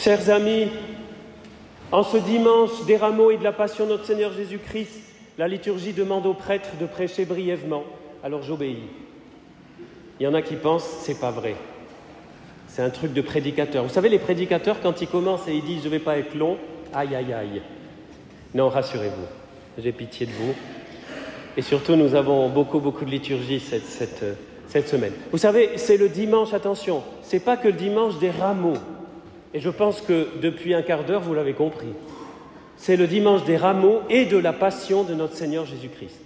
Chers amis, en ce dimanche des rameaux et de la Passion de notre Seigneur Jésus-Christ, la liturgie demande aux prêtres de prêcher brièvement. Alors j'obéis. Il y en a qui pensent, c'est pas vrai. C'est un truc de prédicateur. Vous savez, les prédicateurs, quand ils commencent et ils disent « je ne vais pas être long », aïe, aïe, aïe. Non, rassurez-vous, j'ai pitié de vous. Et surtout, nous avons beaucoup de liturgie cette semaine. Vous savez, c'est le dimanche, attention, c'est pas que le dimanche des rameaux. Et je pense que depuis un quart d'heure, vous l'avez compris. C'est le dimanche des rameaux et de la Passion de notre Seigneur Jésus-Christ.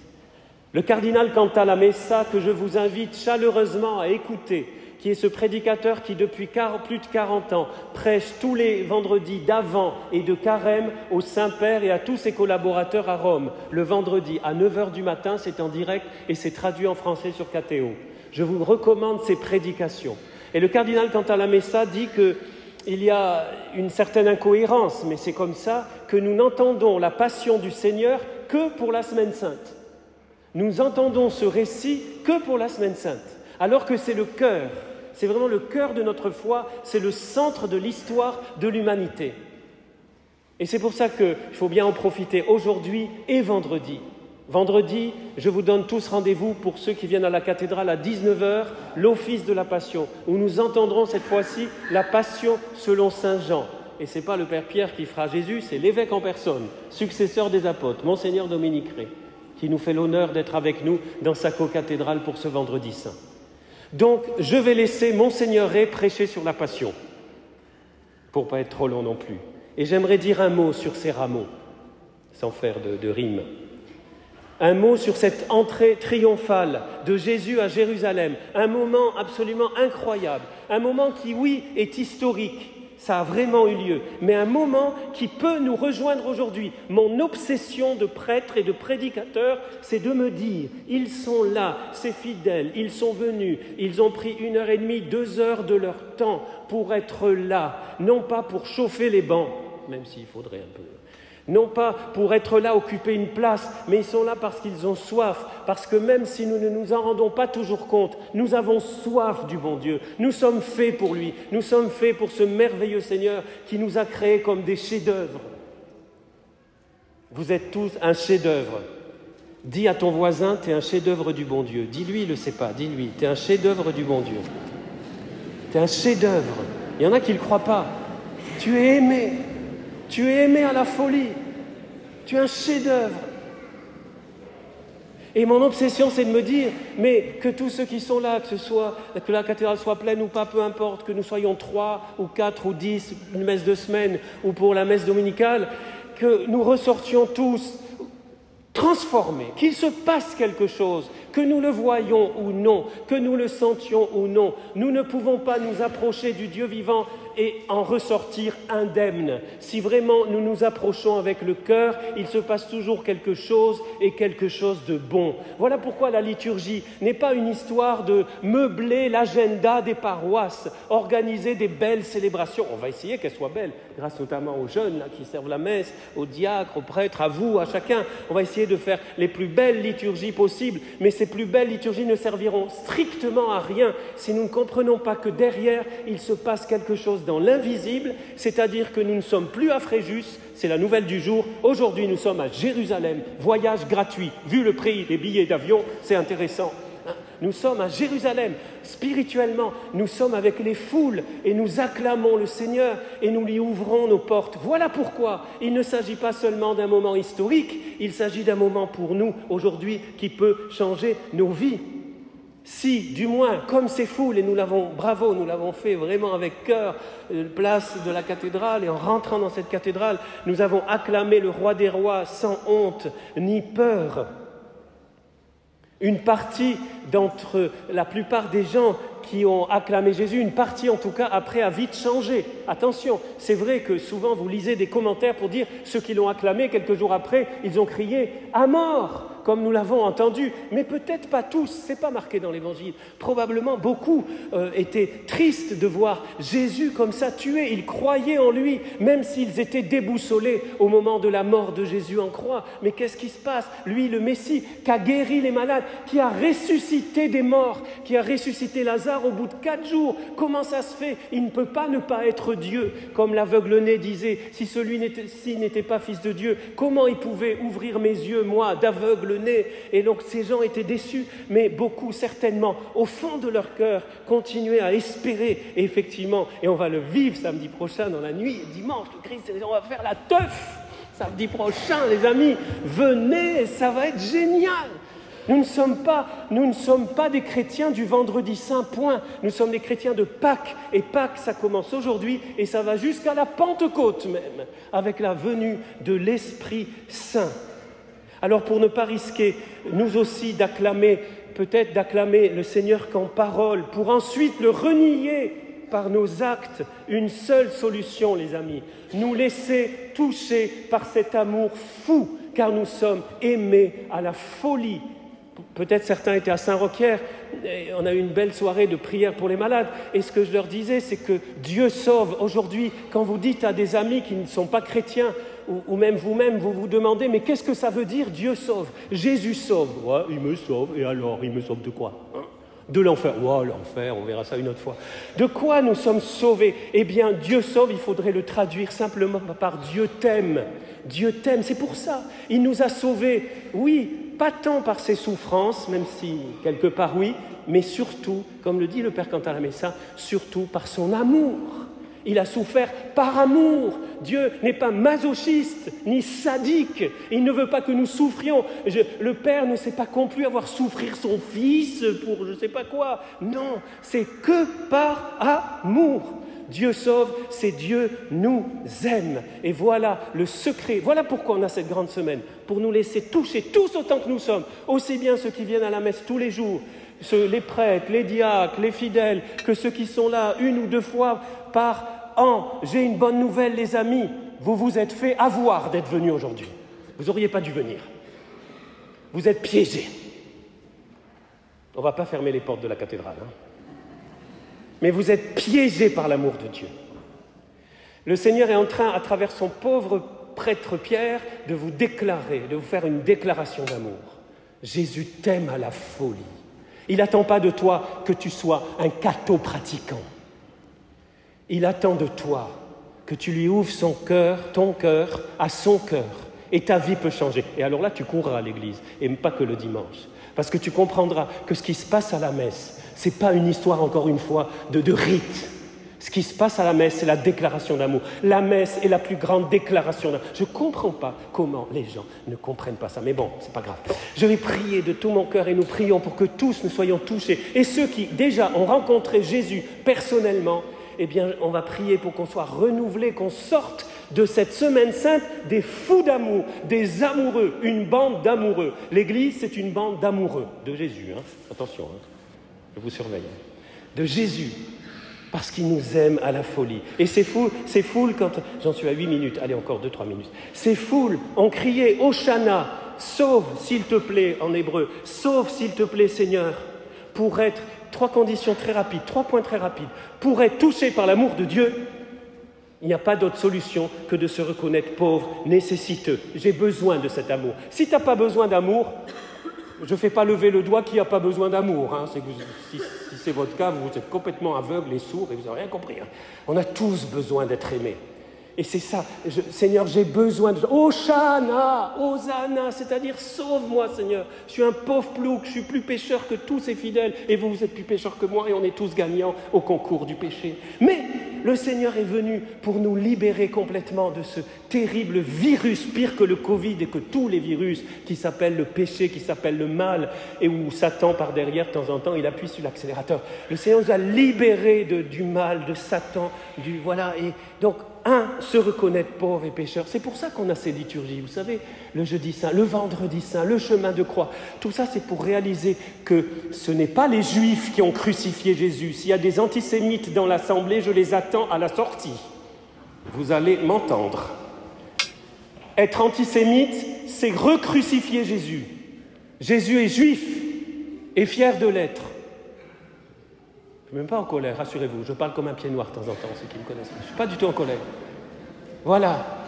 Le cardinal Cantalamessa, que je vous invite chaleureusement à écouter, qui est ce prédicateur qui, depuis plus de 40 ans, prêche tous les vendredis d'Avent et de Carême au Saint-Père et à tous ses collaborateurs à Rome. Le vendredi à 9h du matin, c'est en direct et c'est traduit en français sur KTO. Je vous recommande ces prédications. Et le cardinal Cantalamessa dit qu'il y a une certaine incohérence, mais c'est comme ça que nous n'entendons la Passion du Seigneur que pour la Semaine Sainte. Nous entendons ce récit que pour la Semaine Sainte, alors que c'est le cœur. C'est vraiment le cœur de notre foi, c'est le centre de l'histoire de l'humanité. Et c'est pour ça qu'il faut bien en profiter aujourd'hui et vendredi. Vendredi, je vous donne tous rendez-vous pour ceux qui viennent à la cathédrale à 19h, l'office de la Passion, où nous entendrons cette fois-ci la Passion selon Saint Jean. Et ce n'est pas le Père Pierre qui fera Jésus, c'est l'évêque en personne, successeur des apôtres, Monseigneur Dominique Ré, qui nous fait l'honneur d'être avec nous dans sa co-cathédrale pour ce vendredi saint. Donc, je vais laisser Monseigneur Ré prêcher sur la Passion, pour ne pas être trop long non plus. Et j'aimerais dire un mot sur ces rameaux, sans faire de rime. Un mot sur cette entrée triomphale de Jésus à Jérusalem, un moment absolument incroyable, un moment qui, oui, est historique, ça a vraiment eu lieu, mais un moment qui peut nous rejoindre aujourd'hui. Mon obsession de prêtre et de prédicateur, c'est de me dire, ils sont là, ces fidèles, ils sont venus, ils ont pris 1h30, 2 heures de leur temps pour être là, non pas pour chauffer les bancs, même s'il faudrait un peu, non pas pour être là, occuper une place, mais ils sont là parce qu'ils ont soif, parce que même si nous ne nous en rendons pas toujours compte, nous avons soif du bon Dieu. Nous sommes faits pour lui, nous sommes faits pour ce merveilleux Seigneur qui nous a créés comme des chefs-d'œuvre. Vous êtes tous un chef-d'œuvre. Dis à ton voisin, tu es un chef-d'œuvre du bon Dieu. Dis-lui, il ne le sait pas, dis-lui, tu es un chef-d'œuvre du bon Dieu. Tu es un chef-d'œuvre. Il y en a qui ne le croient pas. Tu es aimé. Tu es aimé à la folie. Tu es un chef-d'œuvre. Et mon obsession, c'est de me dire, mais que tous ceux qui sont là, que la cathédrale soit pleine ou pas, peu importe, que nous soyons 3 ou 4 ou 10, une messe de semaine ou pour la messe dominicale, que nous ressortions tous transformés, qu'il se passe quelque chose, que nous le voyions ou non, que nous le sentions ou non. Nous ne pouvons pas nous approcher du Dieu vivant et en ressortir indemnes. Si vraiment nous nous approchons avec le cœur, il se passe toujours quelque chose et quelque chose de bon. Voilà pourquoi la liturgie n'est pas une histoire de meubler l'agenda des paroisses, organiser des belles célébrations. On va essayer qu'elles soient belles, grâce notamment aux jeunes là, qui servent la messe, aux diacres, aux prêtres, à vous, à chacun. On va essayer de faire les plus belles liturgies possibles, mais ces plus belles liturgies ne serviront strictement à rien si nous ne comprenons pas que derrière, il se passe quelque chose dans l'invisible, c'est-à-dire que nous ne sommes plus à Fréjus, c'est la nouvelle du jour. Aujourd'hui, nous sommes à Jérusalem, voyage gratuit. Vu le prix des billets d'avion, c'est intéressant. Nous sommes à Jérusalem, spirituellement, nous sommes avec les foules et nous acclamons le Seigneur et nous lui ouvrons nos portes. Voilà pourquoi il ne s'agit pas seulement d'un moment historique, il s'agit d'un moment pour nous aujourd'hui qui peut changer nos vies. Si, du moins, comme ces foules, et nous l'avons fait vraiment avec cœur, place de la cathédrale, et en rentrant dans cette cathédrale, nous avons acclamé le roi des rois sans honte ni peur. Une partie d'entre la plupart des gens qui ont acclamé Jésus, une partie en tout cas après a vite changé. Attention, c'est vrai que souvent vous lisez des commentaires pour dire ceux qui l'ont acclamé, quelques jours après, ils ont crié « à mort !» comme nous l'avons entendu, mais peut-être pas tous, ce n'est pas marqué dans l'Évangile. Probablement beaucoup étaient tristes de voir Jésus comme ça tué. Ils croyaient en lui, même s'ils étaient déboussolés au moment de la mort de Jésus en croix. Mais qu'est-ce qui se passe? Lui, le Messie, qui a guéri les malades, qui a ressuscité des morts, qui a ressuscité Lazare au bout de 4 jours. Comment ça se fait? Il ne peut pas ne pas être Dieu. Comme l'aveugle-né disait, si celui-ci n'était pas fils de Dieu, comment il pouvait ouvrir mes yeux, moi, d'aveugle-né? Et donc ces gens étaient déçus, mais beaucoup certainement, au fond de leur cœur, continuaient à espérer. Et effectivement, et on va le vivre samedi prochain dans la nuit, dimanche, le Christ, on va faire la teuf samedi prochain, les amis. Venez, ça va être génial. Nous ne sommes pas des chrétiens du vendredi saint, point. Nous sommes des chrétiens de Pâques. Et Pâques, ça commence aujourd'hui et ça va jusqu'à la Pentecôte même, avec la venue de l'Esprit Saint. Alors pour ne pas risquer, nous aussi, peut-être d'acclamer le Seigneur qu'en parole, pour ensuite le renier par nos actes, une seule solution, les amis, nous laisser toucher par cet amour fou, car nous sommes aimés à la folie. Peut-être certains étaient à Saint-Roquière, on a eu une belle soirée de prière pour les malades, et ce que je leur disais, c'est que Dieu sauve. Aujourd'hui, quand vous dites à des amis qui ne sont pas chrétiens, ou même vous-même, vous vous demandez, mais qu'est-ce que ça veut dire Dieu sauve? Jésus sauve. Ouais, il me sauve, et alors, il me sauve de quoi, hein? De l'enfer. Ouais, l'enfer, on verra ça une autre fois. De quoi nous sommes sauvés? Eh bien, Dieu sauve, il faudrait le traduire simplement par Dieu t'aime. Dieu t'aime, c'est pour ça. Il nous a sauvés, oui, pas tant par ses souffrances, même si quelque part oui, mais surtout, comme le dit le Père Cantalamessa, surtout par son amour. Il a souffert par amour. Dieu n'est pas masochiste ni sadique. Il ne veut pas que nous souffrions. Le Père ne s'est pas complu à voir souffrir son Fils pour je ne sais pas quoi. Non, c'est que par amour. Dieu sauve, c'est Dieu nous aime. Et voilà le secret. Voilà pourquoi on a cette grande semaine. Pour nous laisser toucher tous autant que nous sommes. Aussi bien ceux qui viennent à la messe tous les jours, les prêtres, les diacres, les fidèles, que ceux qui sont là 1 ou 2 fois par an. J'ai une bonne nouvelle, les amis. Vous vous êtes fait avoir d'être venus aujourd'hui. Vous n'auriez pas dû venir. Vous êtes piégés. On ne va pas fermer les portes de la cathédrale, hein. Mais vous êtes piégés par l'amour de Dieu. Le Seigneur est en train, à travers son pauvre prêtre Pierre, de vous déclarer, de vous faire une déclaration d'amour. Jésus t'aime à la folie. Il n'attend pas de toi que tu sois un catho-pratiquant. Il attend de toi que tu lui ouvres son cœur, ton cœur, à son cœur. Et ta vie peut changer. Et alors là, tu courras à l'église, et pas que le dimanche. Parce que tu comprendras que ce qui se passe à la messe, ce n'est pas une histoire, encore une fois, de rite. Ce qui se passe à la messe, c'est la déclaration d'amour. La messe est la plus grande déclaration d'amour. Je ne comprends pas comment les gens ne comprennent pas ça. Mais bon, ce n'est pas grave. Je vais prier de tout mon cœur et nous prions pour que tous nous soyons touchés. Et ceux qui déjà ont rencontré Jésus personnellement, eh bien, on va prier pour qu'on soit renouvelés, qu'on sorte de cette semaine sainte des fous d'amour, des amoureux, une bande d'amoureux. L'Église, c'est une bande d'amoureux de Jésus. Hein. Attention, hein. Je vous surveille. De Jésus, parce qu'il nous aime à la folie. Et ces foules quand... J'en suis à 8 minutes, allez, encore 2-3 minutes. Ces foules ont crié « Hosanna » sauve, s'il te plaît, en hébreu. Sauve, s'il te plaît, Seigneur, pour être... 3 conditions très rapides, 3 points très rapides. Pour être touché par l'amour de Dieu, il n'y a pas d'autre solution que de se reconnaître pauvre, nécessiteux. J'ai besoin de cet amour. Si tu n'as pas besoin d'amour, je ne fais pas lever le doigt qui n'a pas besoin d'amour. Hein. Si c'est votre cas, vous êtes complètement aveugle et sourd et vous n'avez rien compris. Hein. On a tous besoin d'être aimés. Et c'est ça, Seigneur, j'ai besoin de... Hosanna, Hosanna, c'est-à-dire sauve-moi, Seigneur. Je suis un pauvre plouc, je suis plus pécheur que tous ces fidèles, et vous, vous êtes plus pécheurs que moi, et on est tous gagnants au concours du péché. Mais le Seigneur est venu pour nous libérer complètement de ce terrible virus, pire que le Covid et que tous les virus, qui s'appellent le péché, qui s'appellent le mal, et où Satan, par derrière, de temps en temps, il appuie sur l'accélérateur. Le Seigneur nous a libérés du mal, de Satan, voilà, et donc, se reconnaître pauvre et pécheur. C'est pour ça qu'on a ces liturgies, vous savez, le jeudi saint, le vendredi saint, le chemin de croix. Tout ça, c'est pour réaliser que ce n'est pas les Juifs qui ont crucifié Jésus. S'il y a des antisémites dans l'assemblée, je les attends à la sortie. Vous allez m'entendre. Être antisémite, c'est recrucifier Jésus. Jésus est juif et fier de l'être. Je ne suis même pas en colère, rassurez-vous. Je parle comme un pied noir de temps en temps, ceux qui me connaissent. Je ne suis pas du tout en colère. Voilà.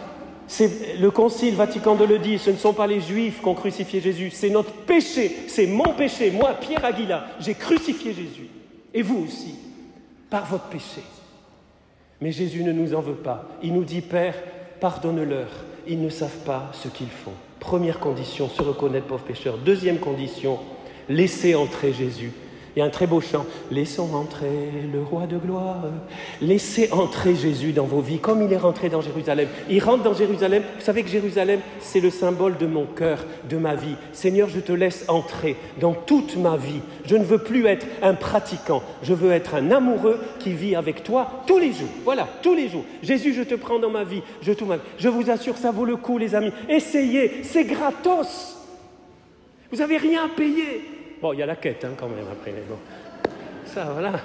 C'est le Concile Vatican II le dit, ce ne sont pas les Juifs qui ont crucifié Jésus, c'est notre péché, c'est mon péché. Moi, Pierre Aguila, j'ai crucifié Jésus. Et vous aussi, par votre péché. Mais Jésus ne nous en veut pas. Il nous dit, Père, pardonne-leur, ils ne savent pas ce qu'ils font. Première condition, se reconnaître pauvre pécheur. Deuxième condition, laisser entrer Jésus. Il y a un très beau chant. Laissons entrer le roi de gloire. Laissez entrer Jésus dans vos vies, comme il est rentré dans Jérusalem. Il rentre dans Jérusalem. Vous savez que Jérusalem, c'est le symbole de mon cœur, de ma vie. Seigneur, je te laisse entrer dans toute ma vie. Je ne veux plus être un pratiquant. Je veux être un amoureux qui vit avec toi tous les jours. Voilà, tous les jours. Jésus, je te prends dans ma vie. Je vous assure, ça vaut le coup, les amis. Essayez, c'est gratos. Vous n'avez rien à payer. Bon, il y a la quête quand même après, mais bon. Ça, voilà.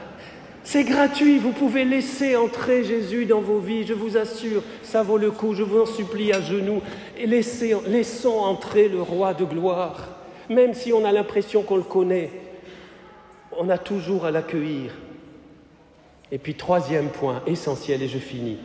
C'est gratuit, vous pouvez laisser entrer Jésus dans vos vies, je vous assure, ça vaut le coup, je vous en supplie à genoux. Et laissons entrer le roi de gloire. Même si on a l'impression qu'on le connaît, on a toujours à l'accueillir. Et puis, troisième point, essentiel, et je finis.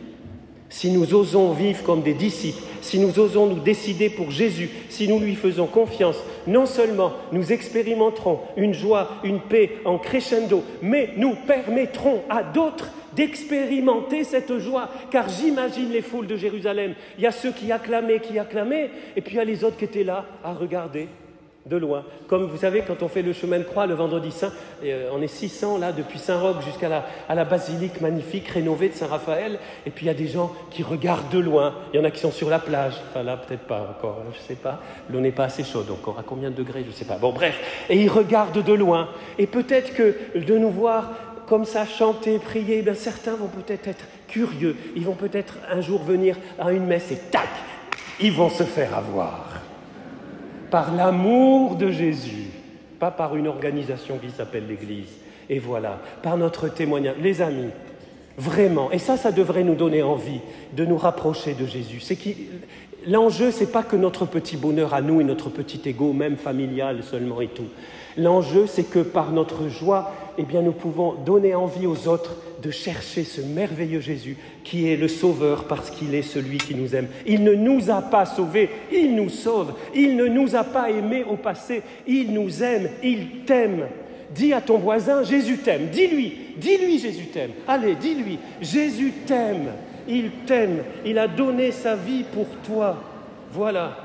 Si nous osons vivre comme des disciples, si nous osons nous décider pour Jésus, si nous lui faisons confiance, non seulement nous expérimenterons une joie, une paix en crescendo, mais nous permettrons à d'autres d'expérimenter cette joie. Car j'imagine les foules de Jérusalem. Il y a ceux qui acclamaient, et puis il y a les autres qui étaient là à regarder de loin. Comme vous savez, quand on fait le chemin de croix le vendredi saint, on est 600 là, depuis Saint-Roch jusqu'à la basilique magnifique rénovée de Saint-Raphaël, et puis il y a des gens qui regardent de loin. Il y en a qui sont sur la plage, enfin là peut-être pas encore, je ne sais pas, l'eau n'est pas assez chaude encore, à combien de degrés, je ne sais pas. Bon bref, et ils regardent de loin, et peut-être que de nous voir comme ça chanter, prier, bien certains vont peut-être être curieux, ils vont peut-être un jour venir à une messe et tac, ils vont se faire avoir. Par l'amour de Jésus, pas par une organisation qui s'appelle l'Église. Et voilà, par notre témoignage. Les amis, vraiment, et ça devrait nous donner envie de nous rapprocher de Jésus. L'enjeu, ce n'est pas que notre petit bonheur à nous et notre petit ego, même familial seulement et tout. L'enjeu, c'est que par notre joie, eh bien, nous pouvons donner envie aux autres de chercher ce merveilleux Jésus qui est le Sauveur parce qu'il est celui qui nous aime. Il ne nous a pas sauvés, il nous sauve. Il ne nous a pas aimés au passé, il nous aime, il t'aime. Dis à ton voisin, Jésus t'aime. Dis-lui, Jésus t'aime. Allez, dis-lui, Jésus t'aime. Il t'aime. Il a donné sa vie pour toi. Voilà.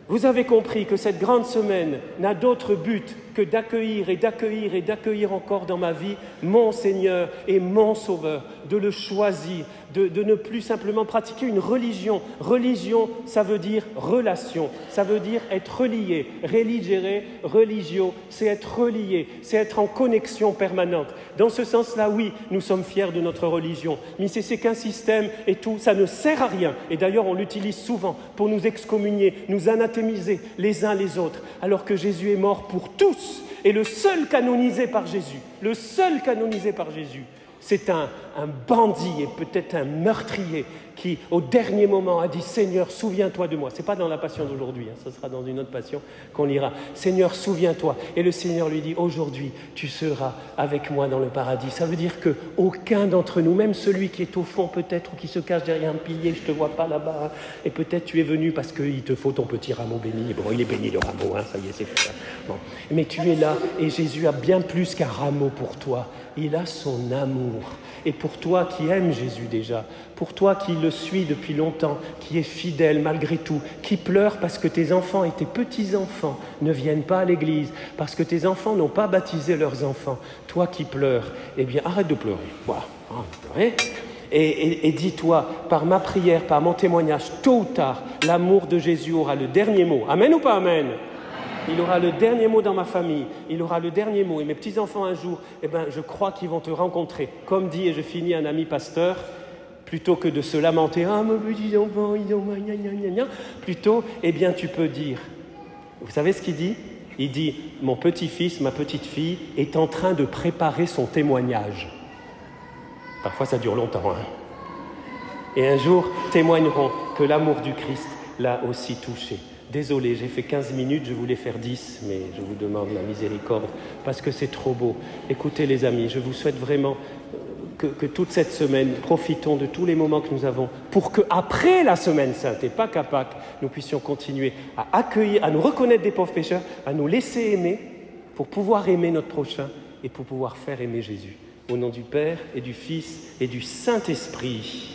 Vous avez compris que cette grande semaine n'a d'autre but que d'accueillir et d'accueillir et d'accueillir encore dans ma vie mon Seigneur et mon Sauveur, de le choisir, de ne plus simplement pratiquer une religion. Religion, ça veut dire relation, ça veut dire être relié. Religere, religio, c'est être relié, c'est être en connexion permanente. Dans ce sens-là, oui, nous sommes fiers de notre religion, mais c'est qu'un système et tout, ça ne sert à rien. Et d'ailleurs, on l'utilise souvent pour nous excommunier, nous anathémiser les uns les autres, alors que Jésus est mort pour tous. Et le seul canonisé par Jésus, c'est un bandit et peut-être un meurtrier qui, au dernier moment, a dit « Seigneur, souviens-toi de moi ». Ce n'est pas dans la passion d'aujourd'hui, ce sera dans une autre passion qu'on lira. « Seigneur, souviens-toi ». Et le Seigneur lui dit « Aujourd'hui, tu seras avec moi dans le paradis ». Ça veut dire qu'aucun d'entre nous, même celui qui est au fond peut-être ou qui se cache derrière un pilier, je ne te vois pas là-bas, et peut-être tu es venu parce qu'il te faut ton petit rameau béni. Bon, il est béni le rameau, ça y est, c'est fait. Bon. Mais tu es là et Jésus a bien plus qu'un rameau pour toi. Il a son amour. Et pour toi qui aimes Jésus déjà, pour toi qui le suis depuis longtemps, qui est fidèle malgré tout, qui pleure parce que tes enfants et tes petits-enfants ne viennent pas à l'église, parce que tes enfants n'ont pas baptisé leurs enfants, toi qui pleures, eh bien arrête de pleurer. Voilà, arrête de pleurer. Et dis-toi, par ma prière, par mon témoignage, tôt ou tard, l'amour de Jésus aura le dernier mot. Amen ou pas amen ? Il aura le dernier mot dans ma famille, il aura le dernier mot. Et mes petits-enfants un jour, je crois qu'ils vont te rencontrer. Comme dit, et je finis, un ami pasteur, plutôt que de se lamenter, « Ah, mon petit enfant, ils ont... plutôt, tu peux dire, vous savez ce qu'il dit ? Il dit, mon petit-fils, ma petite-fille est en train de préparer son témoignage. Parfois, ça dure longtemps. Et un jour, témoigneront que l'amour du Christ l'a aussi touché. Désolé, j'ai fait 15 minutes, je voulais faire 10, mais je vous demande la miséricorde parce que c'est trop beau. Écoutez les amis, je vous souhaite vraiment que toute cette semaine, profitons de tous les moments que nous avons pour qu'après la semaine sainte, et pas qu'à Pâques, nous puissions continuer à accueillir, à nous reconnaître des pauvres pécheurs, à nous laisser aimer pour pouvoir aimer notre prochain et pour pouvoir faire aimer Jésus. Au nom du Père et du Fils et du Saint-Esprit.